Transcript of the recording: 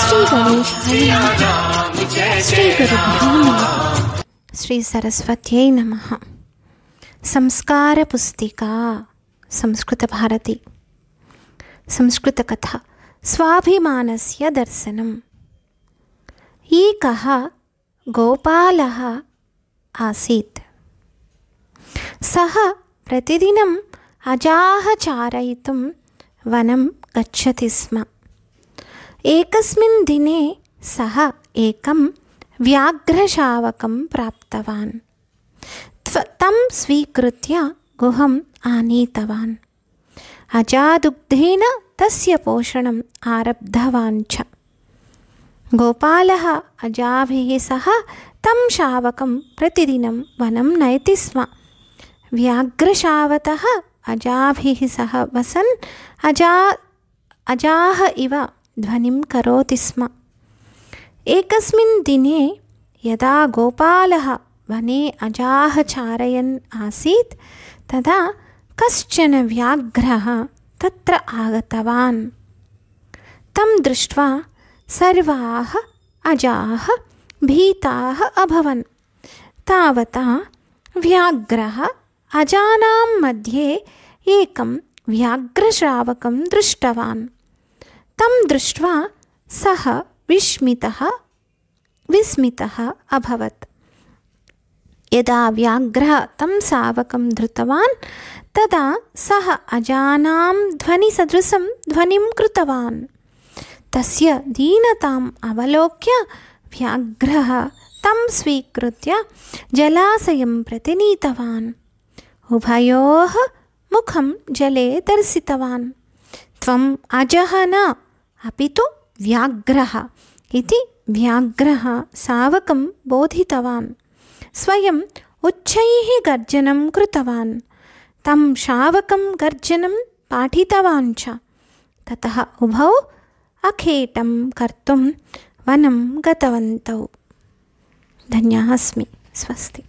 श्री गणेशाय नमः। श्री गुरुभ्यो नमः। श्री सरस्वत्यै नमः। संस्कार पुस्तिका संस्कृत भारती। संस्कृत कथा स्वाभिमानस्य दर्शनम्। एकः गोपालः आसीत्। सः प्रतिदिनम् अजाः चारयितुं वनं गच्छति स्म। एकस्मिन् दिने सः एकं व्याघ्रशावकं प्राप्तवान्। तं स्वीकृत्य गृहम् आनीतवान्। अजादुग्धेन तस्य पोषणम् आरब्धवान् च। गोपालः अजाभिः सह तं शावकं प्रतिदिनं वनं नयति स्म। व्याघ्रशावकः अजाभिः सह वसन् अजाः इव ध्वनिं करोति स्म। एकस्मिन् दिने यदा गोपालः वने अजाः चारयन् आसीत् तदा कश्चन व्याघ्रः तत्र आगतवान्। तं दृष्ट्वा सर्वाः अजाः भीताः अभवन्। तावता व्याघ्रः अजानां मध्ये एकं व्याघ्रशावकं दृष्टवान्। तं दृष्ट्वा सः विस्मितः अभवत्। यदा व्याघ्रः तं शावकं धृतवान् तदा सः अजानां ध्वनिसदृशं ध्वनिं कृतवान्। तस्य दीनताम् अवलोक्य व्याघ्रः तं स्वीकृत्य जलाशयं प्रति नीतवान्। उभयोः मुखं जले दर्शितवान्। त्वम् अजः न अपि तु व्याघ्रः इति व्याघ्रः शावकं बोधितवान्। स्वयम् उच्चैः गर्जनं कृतवान्। तं शावकं गर्जनं पाठितवान् च। ततः उभौ अखेटं कर्तुं वनं गतवन्तौ। धन्यः अस्मि। स्वस्ति।